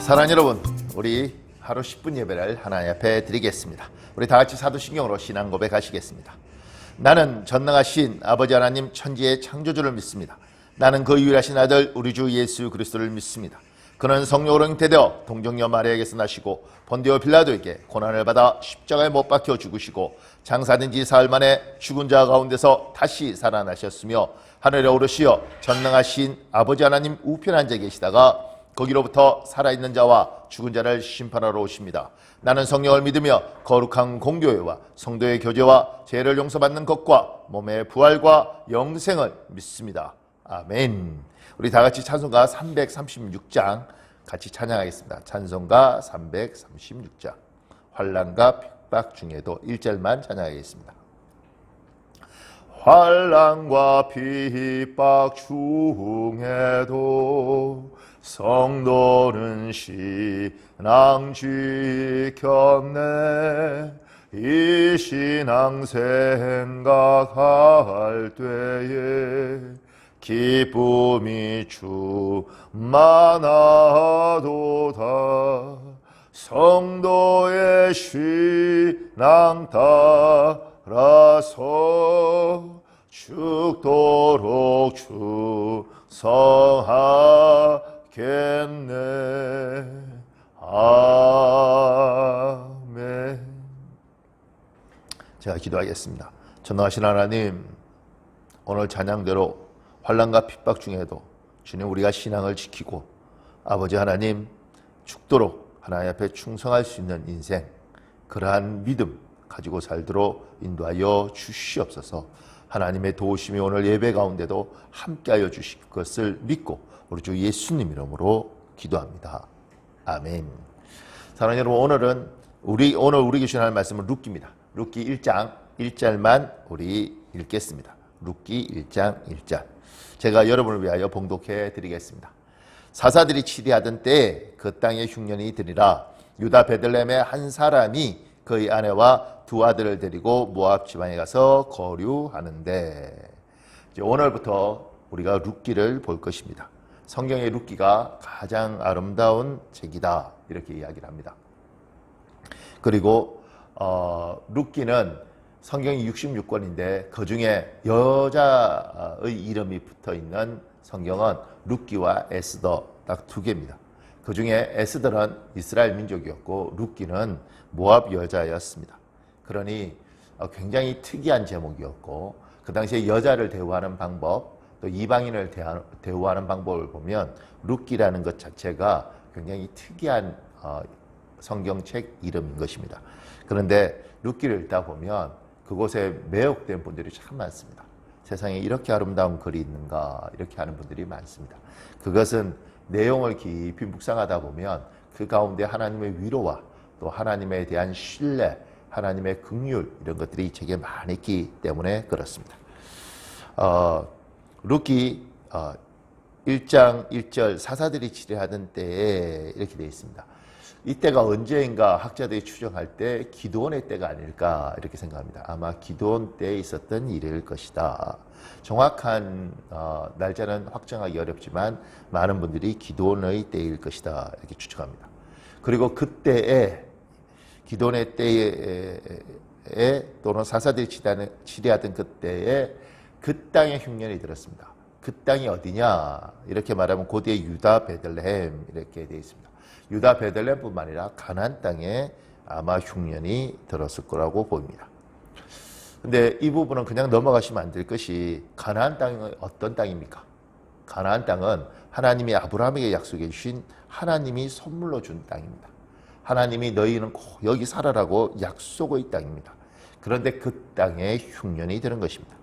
사랑하는 여러분, 우리 하루 10분 예배를 하나님 앞에 드리겠습니다. 우리 다 같이 사도신경으로 신앙 고백하시겠습니다. 나는 전능하신 아버지 하나님 천지의 창조주를 믿습니다. 나는 그 유일하신 아들 우리 주 예수 그리스도를 믿습니다. 그는 성령으로 잉태되어 동정녀 마리아에게서 나시고 본디오 빌라도에게 고난을 받아 십자가에 못 박혀 죽으시고 장사된 지 사흘 만에 죽은 자 가운데서 다시 살아나셨으며 하늘에 오르시어 전능하신 아버지 하나님 우편에 앉아 계시다가 거기로부터 살아있는 자와 죽은 자를 심판하러 오십니다. 나는 성령을 믿으며 거룩한 공교회와 성도의 교제와 죄를 용서받는 것과 몸의 부활과 영생을 믿습니다. 아멘. 우리 다 같이 찬송가 336장 같이 찬양하겠습니다. 찬송가 336장 환난과 핍박 중에도 1절만 찬양하겠습니다. 환난과 핍박 중에도 성도는 신앙 지켰네. 이 신앙 생각할 때에 기쁨이 충만하도다. 성도의 신앙 따라서 죽도록 충성하겠네. 아멘. 제가 기도하겠습니다. 전능하신 하나님, 오늘 찬양대로 환난과 핍박 중에도 주님 우리가 신앙을 지키고 아버지 하나님 죽도록 하나님 앞에 충성할 수 있는 인생, 그러한 믿음 가지고 살도록 인도하여 주시옵소서. 하나님의 도우심이 오늘 예배 가운데도 함께하여 주실 것을 믿고 우리 주 예수님 이름으로 기도합니다. 아멘. 사랑하는 여러분, 오늘 우리 주신 하나님 말씀은 룻기입니다. 룻기 1장 1절만 우리 읽겠습니다. 룻기 1장 1절. 제가 여러분을 위하여 봉독해 드리겠습니다. 사사들이 치리하던 때에 그 땅에 흉년이 들이라. 유다 베들레헴의 한 사람이 그의 아내와 두 아들을 데리고 모압 지방에 가서 거류하는데, 이제 오늘부터 우리가 룻기를 볼 것입니다. 성경의 룻기가 가장 아름다운 책이다, 이렇게 이야기를 합니다. 그리고 룻기는 성경이 66권인데 그 중에 여자의 이름이 붙어 있는 성경은 룻기와 에스더 딱 두 개입니다. 그 중에 에스더는 이스라엘 민족이었고 룻기는 모압 여자였습니다. 그러니 굉장히 특이한 제목이었고, 그 당시에 여자를 대우하는 방법, 또 이방인을 대우하는 방법을 보면 룻기라는 것 자체가 굉장히 특이한 성경책 이름인 것입니다. 그런데 룻기를 읽다 보면 그곳에 매혹된 분들이 참 많습니다. 세상에 이렇게 아름다운 글이 있는가, 이렇게 하는 분들이 많습니다. 그것은 내용을 깊이 묵상하다 보면 그 가운데 하나님의 위로와 또 하나님에 대한 신뢰, 하나님의 긍휼, 이런 것들이 이 책에 많이 있기 때문에 그렇습니다. 룻기 1장 1절 사사들이 치리하던 때에 이렇게 되어 있습니다. 이때가 언제인가 학자들이 추정할 때 기드온의 때가 아닐까 이렇게 생각합니다. 아마 기드온 때에 있었던 일일 것이다. 정확한 날짜는 확정하기 어렵지만 많은 분들이 기드온의 때일 것이다, 이렇게 추측합니다. 그리고 그때에 기드온의 때에 또는 사사들이 치리하던 그때에 그 땅에 흉년이 들었습니다. 그 땅이 어디냐, 이렇게 말하면 고대 유다 베들레헴 이렇게 되어 있습니다. 유다 베들레헴뿐만 아니라 가나안 땅에 아마 흉년이 들었을 거라고 보입니다. 근데 이 부분은 그냥 넘어가시면 안 될 것이, 가나안 땅은 어떤 땅입니까? 가나안 땅은 하나님이 아브라함에게 약속해 주신, 하나님이 선물로 준 땅입니다. 하나님이 너희는 꼭 여기 살아라고 약속의 땅입니다. 그런데 그 땅에 흉년이 드는 것입니다.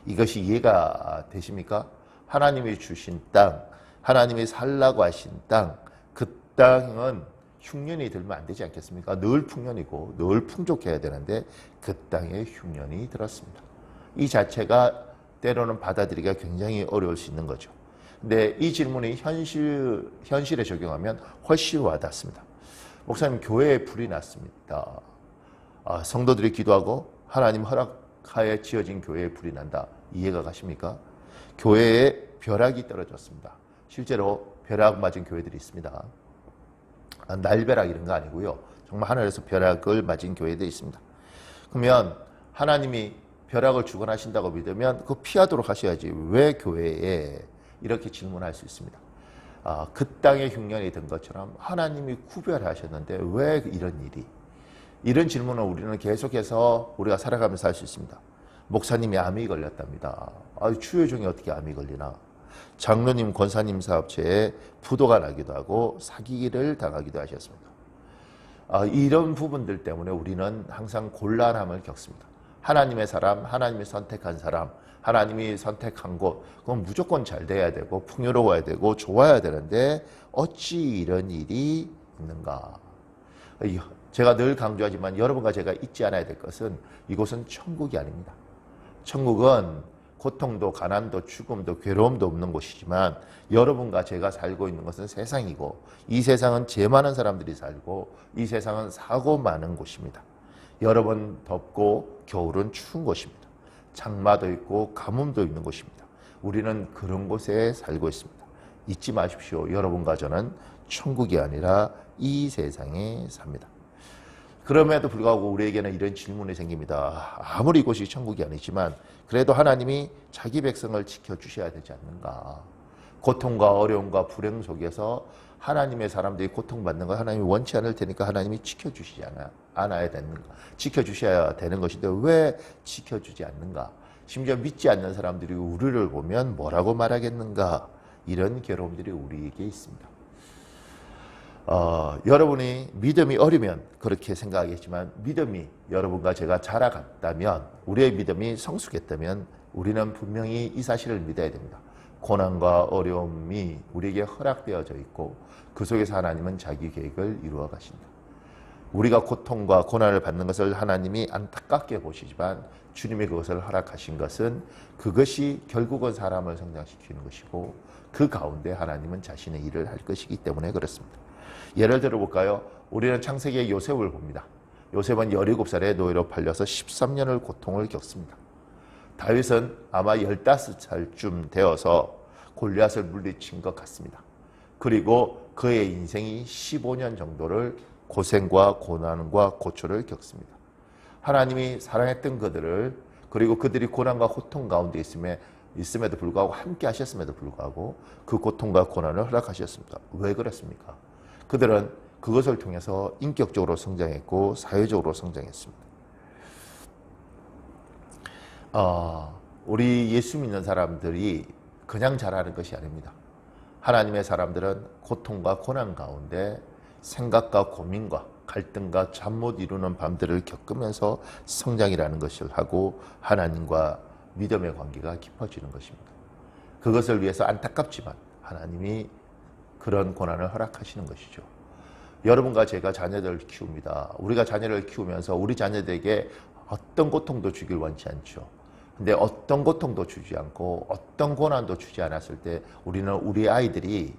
이것이 이해가 되십니까? 하나님이 주신 땅, 하나님이 살라고 하신 땅, 그 땅은 흉년이 들면 안 되지 않겠습니까? 늘 풍년이고 늘 풍족해야 되는데 그 땅에 흉년이 들었습니다. 이 자체가 때로는 받아들이기가 굉장히 어려울 수 있는 거죠. 근데 이 질문이 현실에 적용하면 훨씬 와닿습니다. 목사님, 교회에 불이 났습니다. 성도들이 기도하고 하나님 허락하에 지어진 교회에 불이 난다. 이해가 가십니까? 교회에 벼락이 떨어졌습니다. 실제로 벼락 맞은 교회들이 있습니다. 날벼락 이런 거 아니고요. 정말 하늘에서 벼락을 맞은 교회들이 있습니다. 그러면 하나님이 벼락을 주관하신다고 믿으면 그 피하도록 하셔야지 왜 교회에 이렇게 질문할 수 있습니다. 그 땅에 흉년이 든 것처럼 하나님이 구별하셨는데 왜 이런 일이? 이런 질문을 우리는 계속해서 우리가 살아가면서 할 수 있습니다. 목사님이 암이 걸렸답니다. 추회 중에 어떻게 암이 걸리나? 장로님, 권사님 사업체에 부도가 나기도 하고 사기를 당하기도 하셨습니다. 이런 부분들 때문에 우리는 항상 곤란함을 겪습니다. 하나님의 사람, 하나님이 선택한 사람, 하나님이 선택한 곳, 그건 무조건 잘 돼야 되고 풍요로워야 되고 좋아야 되는데 어찌 이런 일이 있는가? 제가 늘 강조하지만 여러분과 제가 잊지 않아야 될 것은 이곳은 천국이 아닙니다. 천국은 고통도 가난도 죽음도 괴로움도 없는 곳이지만 여러분과 제가 살고 있는 것은 세상이고 이 세상은 죄 많은 사람들이 살고 이 세상은 사고 많은 곳입니다. 여러분 덥고 겨울은 추운 곳입니다. 장마도 있고 가뭄도 있는 곳입니다. 우리는 그런 곳에 살고 있습니다. 잊지 마십시오. 여러분과 저는 천국이 아니라 이 세상에 삽니다. 그럼에도 불구하고 우리에게는 이런 질문이 생깁니다. 아무리 이곳이 천국이 아니지만 그래도 하나님이 자기 백성을 지켜주셔야 되지 않는가. 고통과 어려움과 불행 속에서 하나님의 사람들이 고통받는 걸 하나님이 원치 않을 테니까 하나님이 지켜주시지 않아야 되는가. 지켜주셔야 되는 것인데 왜 지켜주지 않는가. 심지어 믿지 않는 사람들이 우리를 보면 뭐라고 말하겠는가. 이런 괴로움들이 우리에게 있습니다. 여러분이 믿음이 어리면 그렇게 생각하겠지만 믿음이 여러분과 제가 자라갔다면 우리의 믿음이 성숙했다면 우리는 분명히 이 사실을 믿어야 됩니다. 고난과 어려움이 우리에게 허락되어져 있고 그 속에서 하나님은 자기 계획을 이루어 가신다. 우리가 고통과 고난을 받는 것을 하나님이 안타깝게 보시지만 주님이 그것을 허락하신 것은 그것이 결국은 사람을 성장시키는 것이고 그 가운데 하나님은 자신의 일을 할 것이기 때문에 그렇습니다. 예를 들어 볼까요? 우리는 창세기의 요셉을 봅니다. 요셉은 17살에 노예로 팔려서 13년을 고통을 겪습니다. 다윗은 아마 15살쯤 되어서 골리앗을 물리친 것 같습니다. 그리고 그의 인생이 15년 정도를 고생과 고난과 고초를 겪습니다. 하나님이 사랑했던 그들을 그리고 그들이 고난과 고통 가운데 있음에도 불구하고 함께 하셨음에도 불구하고 그 고통과 고난을 허락하셨습니다. 왜 그렇습니까? 그들은 그것을 통해서 인격적으로 성장했고 사회적으로 성장했습니다. 우리 예수 믿는 사람들이 그냥 잘하는 것이 아닙니다. 하나님의 사람들은 고통과 고난 가운데 생각과 고민과 갈등과 잠 못 이루는 밤들을 겪으면서 성장이라는 것을 하고 하나님과 믿음의 관계가 깊어지는 것입니다. 그것을 위해서 안타깝지만 하나님이 그런 고난을 허락하시는 것이죠. 여러분과 제가 자녀들을 키웁니다. 우리가 자녀를 키우면서 우리 자녀들에게 어떤 고통도 주길 원치 않죠. 근데 어떤 고통도 주지 않고 어떤 고난도 주지 않았을 때 우리는 우리 아이들이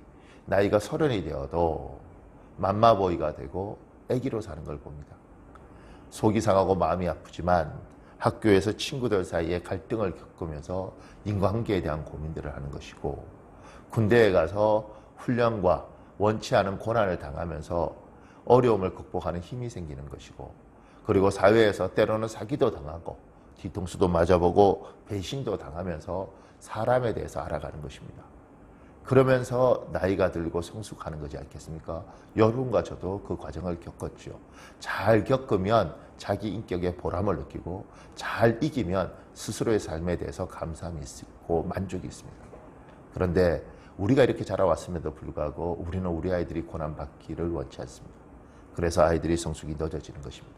나이가 30이 되어도 맘마보이가 되고 애기로 사는 걸 봅니다. 속이 상하고 마음이 아프지만 학교에서 친구들 사이에 갈등을 겪으면서 인간관계에 대한 고민들을 하는 것이고 군대에 가서 훈련과 원치 않은 고난을 당하면서 어려움을 극복하는 힘이 생기는 것이고 그리고 사회에서 때로는 사기도 당하고 뒤통수도 맞아보고 배신도 당하면서 사람에 대해서 알아가는 것입니다. 그러면서 나이가 들고 성숙하는 거지 않겠습니까? 여러분과 저도 그 과정을 겪었죠. 잘 겪으면 자기 인격에 보람을 느끼고 잘 이기면 스스로의 삶에 대해서 감사함이 있고 만족이 있습니다. 그런데 우리가 이렇게 자라왔음에도 불구하고 우리는 우리 아이들이 고난받기를 원치 않습니다. 그래서 아이들이 성숙이 늦어지는 것입니다.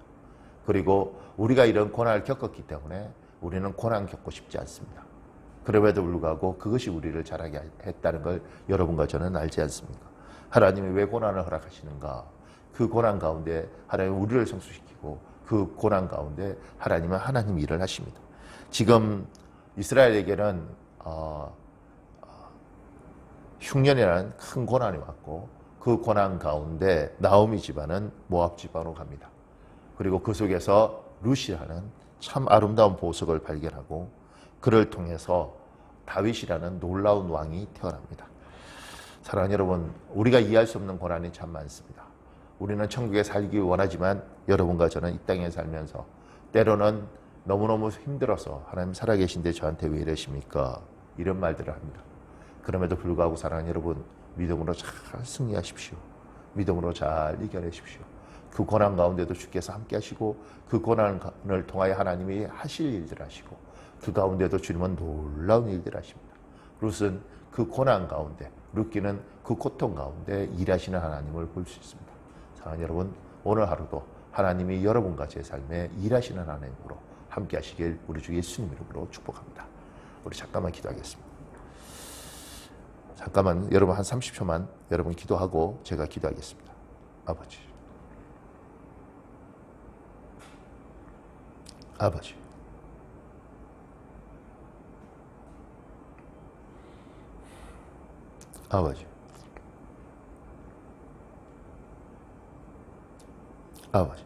그리고 우리가 이런 고난을 겪었기 때문에 우리는 고난 겪고 싶지 않습니다. 그럼에도 불구하고 그것이 우리를 자라게 했다는 걸 여러분과 저는 알지 않습니까? 하나님이 왜 고난을 허락하시는가? 그 고난 가운데 하나님은 우리를 성숙시키고 그 고난 가운데 하나님은 하나님 일을 하십니다. 지금 이스라엘에게는 흉년이라는 큰 고난이 왔고 그 고난 가운데 나오미 집안은 모압 집안으로 갑니다. 그리고 그 속에서 룻이라는 참 아름다운 보석을 발견하고 그를 통해서 다윗이라는 놀라운 왕이 태어납니다. 사랑하는 여러분, 우리가 이해할 수 없는 고난이 참 많습니다. 우리는 천국에 살기 원하지만 여러분과 저는 이 땅에 살면서 때로는 너무너무 힘들어서 하나님 살아계신데 저한테 왜 이러십니까? 이런 말들을 합니다. 그럼에도 불구하고 사랑하는 여러분, 믿음으로 잘 승리하십시오. 믿음으로 잘 이겨내십시오. 그 고난 가운데도 주께서 함께 하시고 그 고난을 통하여 하나님이 하실 일들 하시고 그 가운데도 주님은 놀라운 일들 하십니다. 룻은 그 고난 가운데, 룻기는 그 고통 가운데 일하시는 하나님을 볼 수 있습니다. 사랑하는 여러분, 오늘 하루도 하나님이 여러분과 제 삶에 일하시는 하나님으로 함께 하시길 우리 주 예수님 이름으로 축복합니다. 우리 잠깐만 기도하겠습니다. 잠깐만 여러분 한 30초만 여러분 기도하고 제가 기도하겠습니다. 아버지, 아버지, 아버지, 아버지.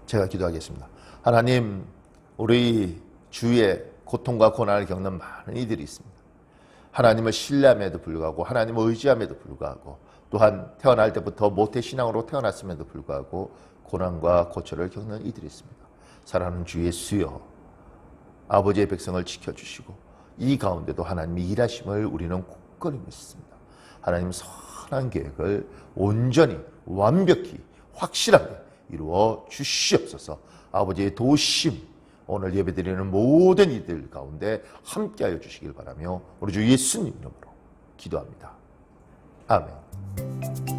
제가 기도하겠습니다. 하나님, 우리 주위에 고통과 고난을 겪는 많은 이들이 있습니다. 하나님을 신뢰함에도 불구하고 하나님을 의지함에도 불구하고 또한 태어날 때부터 모태신앙으로 태어났음에도 불구하고 고난과 고초를 겪는 이들이 있습니다. 사랑하는 주 예수여, 아버지의 백성을 지켜주시고 이 가운데도 하나님이 일하심을 우리는 굳건히 믿습니다. 하나님 선한 계획을 온전히 완벽히 확실하게 이루어 주시옵소서. 아버지의 도우심 오늘 예배드리는 모든 이들 가운데 함께하여 주시길 바라며 우리 주 예수님 이름으로 기도합니다. 아멘.